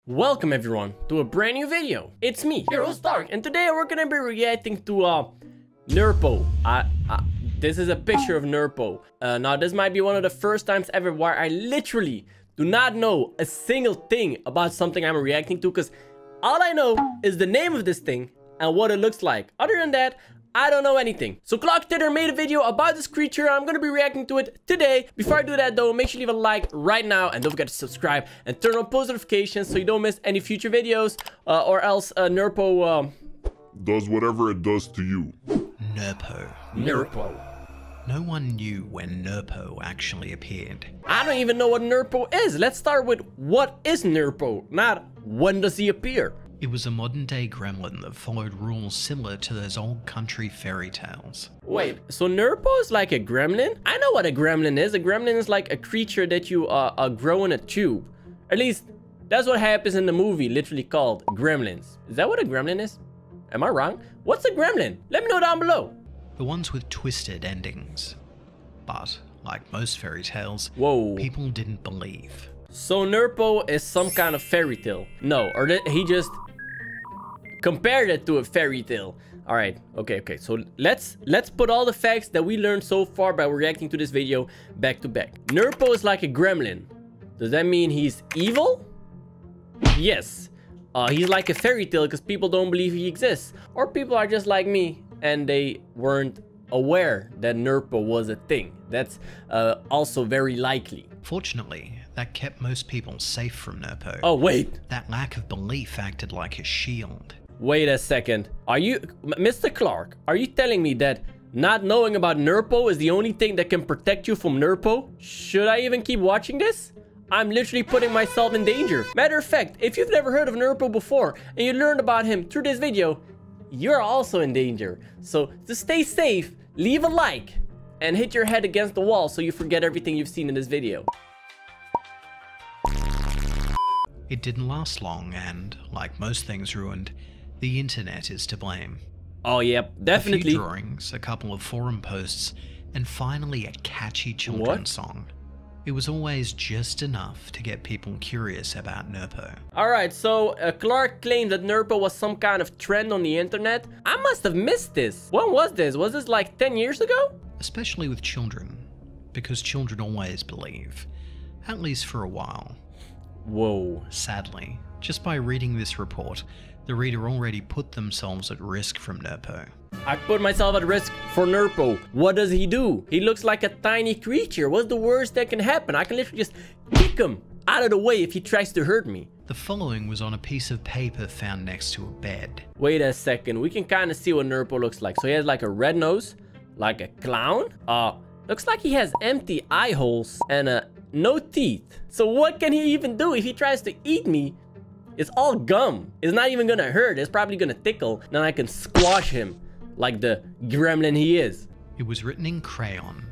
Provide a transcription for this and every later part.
Welcome everyone to a brand new video. It's me, Hero Stark, and today we're gonna be reacting to Nerpo. This is a picture of Nerpo. Now this might be one of the first times ever where I literally do not know a single thing about something I'm reacting to, because all I know is the name of this thing and what it looks like. Other than that, I don't know anything. So ClockTitter made a video about this creature. I'm gonna be reacting to it today. Before I do that though, make sure you leave a like right now and don't forget to subscribe and turn on post notifications so you don't miss any future videos, or else Nerpo does whatever it does to you. Nerpo. No one knew when Nerpo actually appeared. I don't even know what Nerpo is. Let's start with what is Nerpo, not when does he appear. It was a modern-day gremlin that followed rules similar to those old country fairy tales. Wait, so Nerpo is like a gremlin? I know what a gremlin is. A gremlin is like a creature that you grow in a tube. At least, that's what happens in the movie, literally called Gremlins. Is that what a gremlin is? Am I wrong? What's a gremlin? Let me know down below. The ones with twisted endings. But, like most fairy tales, people didn't believe. So Nerpo is some kind of fairy tale? No, or he just compared it to a fairy tale. All right, okay. So let's put all the facts that we learned so far by reacting to this video back to back. Nerpo is like a gremlin. Does that mean he's evil? Yes. He's like a fairy tale because people don't believe he exists, or people are just like me and they weren't aware that Nerpo was a thing. That's also very likely. Fortunately, that kept most people safe from Nerpo. Oh, wait. That lack of belief acted like a shield. Wait a second. Are you, Mr. Clark, are you telling me that not knowing about Nerpo is the only thing that can protect you from Nerpo? Should I even keep watching this? I'm literally putting myself in danger. Matter of fact, if you've never heard of Nerpo before and you learned about him through this video, you're also in danger. So to stay safe, leave a like and hit your head against the wall so you forget everything you've seen in this video. It didn't last long, and like most things ruined, the internet is to blame. Oh, yep, definitely. A few drawings, a couple of forum posts, and finally a catchy children's song. It was always just enough to get people curious about Nerpo. Alright, so Clark claimed that Nerpo was some kind of trend on the internet. I must have missed this. When was this? Was this like 10 years ago? Especially with children, because children always believe, at least for a while. Whoa. Sadly, just by reading this report, the reader already put themselves at risk from Nerpo. I put myself at risk for Nerpo. What does he do? He looks like a tiny creature. What's the worst that can happen? I can literally just kick him out of the way if he tries to hurt me. The following was on a piece of paper found next to a bed. Wait a second. We can kind of see what Nerpo looks like. So he has like a red nose, like a clown. Looks like he has empty eye holes and no teeth. So what can he even do if he tries to eat me? It's all gum. It's not even gonna hurt. It's probably gonna tickle. Then I can squash him like the gremlin he is. It was written in crayon,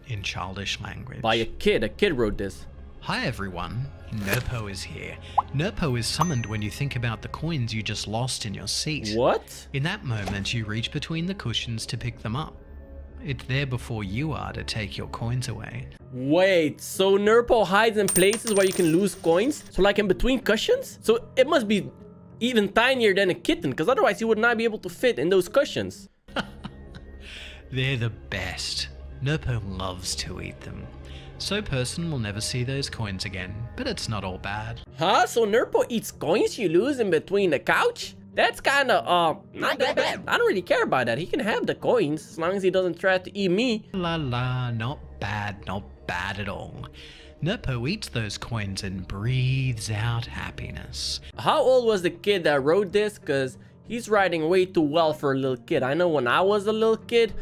in childish language. By a kid. A kid wrote this. Hi everyone, Nerpo is here. Nerpo is summoned when you think about the coins you just lost in your seat. What? In that moment, you reach between the cushions to pick them up. It's there before you are to take your coins away. Wait, so Nerpo hides in places where you can lose coins? So like in between cushions? So it must be even tinier than a kitten, because otherwise he would not be able to fit in those cushions. They're the best. Nerpo loves to eat them. So person will never see those coins again, but it's not all bad. Huh? So Nerpo eats coins you lose in between the couch? That's kind of, not that bad. I don't really care about that. He can have the coins as long as he doesn't try to eat me. La la, not bad at all. Nerpo eats those coins and breathes out happiness. How old was the kid that wrote this? Because he's writing way too well for a little kid. I know when I was a little kid,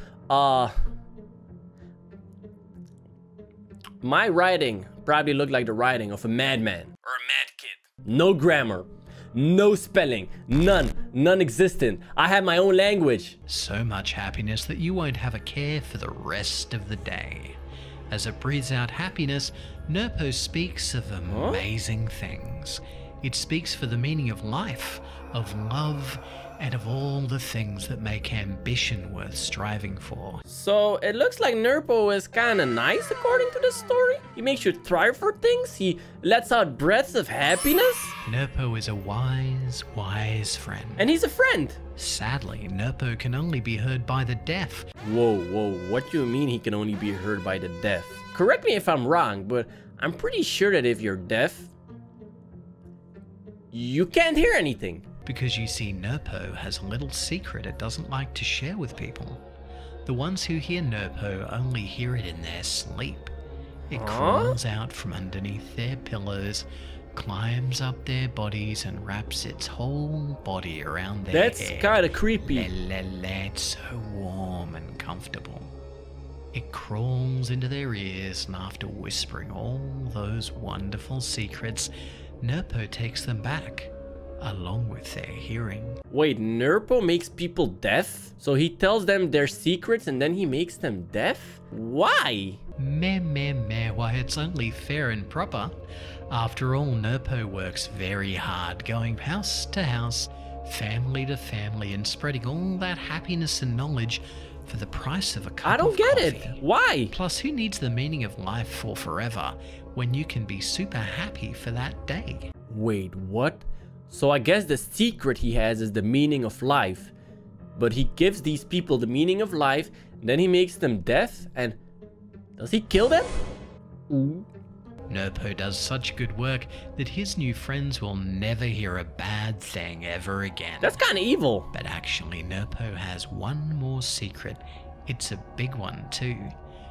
my writing probably looked like the writing of a madman or a mad kid. No grammar, no spelling, none non-existent. I have my own language. So much happiness that you won't have a care for the rest of the day. As it breathes out happiness, Nerpo speaks of amazing things. It speaks for the meaning of life, of love, And of all the things that make ambition worth striving for, So it looks like Nerpo is kind of nice according to the story. He makes you thrive for things. He lets out breaths of happiness. Nerpo is a wise, wise friend. And he's a friend. Sadly, Nerpo can only be heard by the deaf. Whoa, what do you mean he can only be heard by the deaf? Correct me if I'm wrong, but I'm pretty sure that if you're deaf, you can't hear anything. Because you see, Nerpo has a little secret it doesn't like to share with people. The ones who hear Nerpo only hear it in their sleep. It crawls out from underneath their pillows, climbs up their bodies, and wraps its whole body around their That's head. kind of creepy. It's so warm and comfortable. It crawls into their ears, and after whispering all those wonderful secrets, Nerpo takes them back, along with their hearing. Wait, Nerpo makes people deaf? So he tells them their secrets and then he makes them deaf? Why? Meh, why it's only fair and proper. After all, Nerpo works very hard, going house to house, family to family, and spreading all that happiness and knowledge for the price of a cup I don't of get coffee. it. Why? Plus, who needs the meaning of life for forever when you can be super happy for that day? Wait, what? So I guess the secret he has is the meaning of life. But he gives these people the meaning of life, and then he makes them deaf, and does he kill them? Nerpo does such good work that his new friends will never hear a bad thing ever again. That's kind of evil. But actually, Nerpo has one more secret. It's a big one too.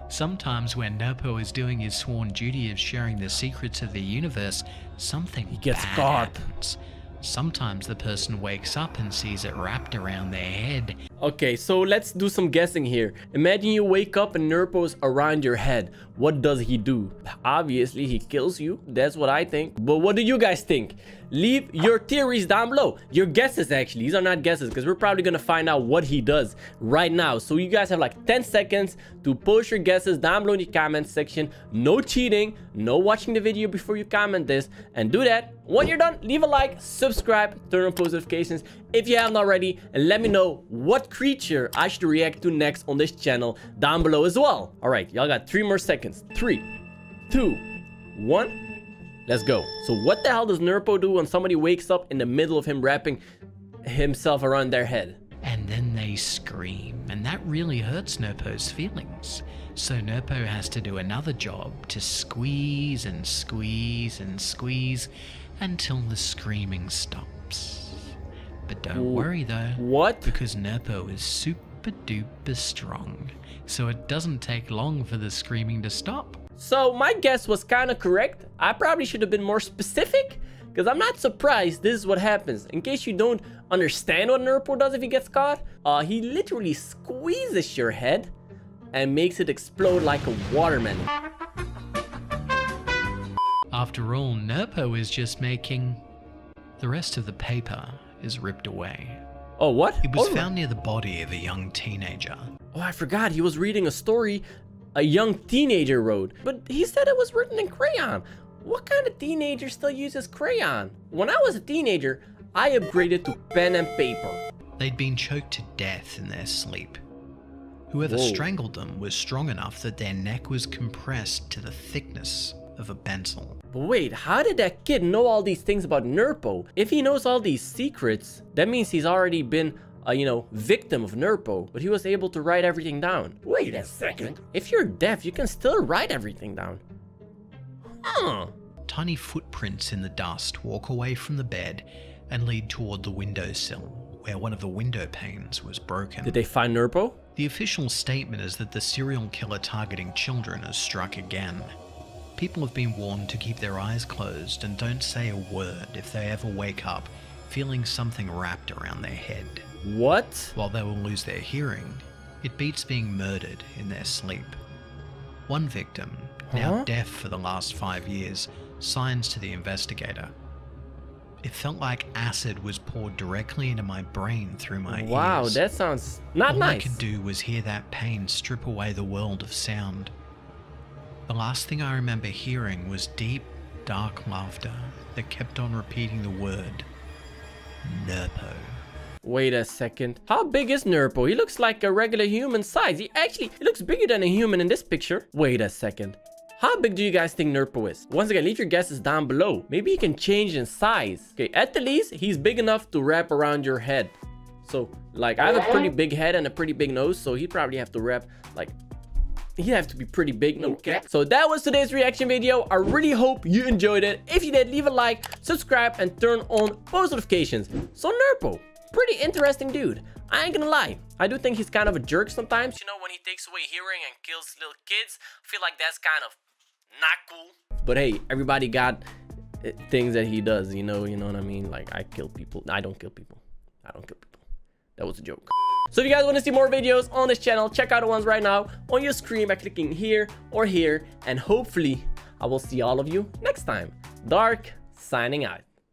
Sometimes when Nerpo is doing his sworn duty of sharing the secrets of the universe, something gets bad caught. happens. Sometimes the person wakes up and sees it wrapped around their head. Okay, so let's do some guessing here. Imagine you wake up and Nerpo's around your head. What does he do? Obviously, he kills you. That's what I think. But what do you guys think? Leave your theories down below. Your guesses, actually. These are not guesses because we're probably going to find out what he does right now. So you guys have like 10 seconds to post your guesses down below in the comment section. No cheating. No watching the video before you comment this. And do that. When you're done, leave a like, subscribe, turn on post notifications if you haven't already, and let me know what creature I should react to next on this channel down below as well. All right, y'all got 3 more seconds. 3, 2, 1. Let's go. So what the hell does Nerpo do when somebody wakes up in the middle of him wrapping himself around their head? And then they scream, and that really hurts Nerpo's feelings. So Nerpo has to do another job to squeeze and squeeze and squeeze until the screaming stops. But don't worry though. What? Because Nerpo is super duper strong, so it doesn't take long for the screaming to stop. So my guess was kind of correct. I probably should have been more specific, because I'm not surprised this is what happens. In case you don't understand what Nerpo does if he gets caught, he literally squeezes your head and makes it explode like a watermelon. After all, Nerpo is just making... The rest of the paper is ripped away. Oh, what? It was Oh, found near the body of a young teenager. Oh, I forgot. He was reading a story a young teenager wrote. But he said it was written in crayon. What kind of teenager still uses crayon? When I was a teenager, I upgraded to pen and paper. They'd been choked to death in their sleep. Whoever Whoa. strangled them was strong enough that their neck was compressed to the thickness of a pencil. But wait, how did that kid know all these things about Nerpo? If he knows all these secrets, that means he's already been a, victim of Nerpo, but he was able to write everything down. Wait a second. If you're deaf, you can still write everything down. Huh. Tiny footprints in the dust walk away from the bed and lead toward the windowsill, where one of the window panes was broken. Did they find Nerpo? The official statement is that the serial killer targeting children has struck again. People have been warned to keep their eyes closed and don't say a word if they ever wake up feeling something wrapped around their head. What? While they will lose their hearing, it beats being murdered in their sleep. One victim, now deaf for the last 5 years, signs to the investigator. It felt like acid was poured directly into my brain through my ears. Wow, that sounds not All nice. I could do was hear that pain strip away the world of sound. The last thing I remember hearing was deep, dark laughter that kept on repeating the word, Nerpo. Wait a second. How big is Nerpo? He looks like a regular human size. He looks bigger than a human in this picture. Wait a second. How big do you guys think Nerpo is? Once again, leave your guesses down below. Maybe he can change in size. Okay, at the least, he's big enough to wrap around your head. So, like, I have a pretty big head and a pretty big nose, so he'd probably have to wrap, like, he'd have to be pretty big. Okay. So that was today's reaction video. I really hope you enjoyed it. If you did, leave a like, subscribe, and turn on post notifications. So Nerpo, pretty interesting dude. I ain't gonna lie. I do think he's kind of a jerk sometimes. You know, when he takes away hearing and kills little kids. I feel like that's kind of not cool. But hey, everybody got things that he does, you know what I mean? Like, I kill people. I don't kill people. I don't kill people. That was a joke. So if you guys want to see more videos on this channel, check out the ones right now on your screen by clicking here or here. And hopefully, I will see all of you next time. Dark, signing out.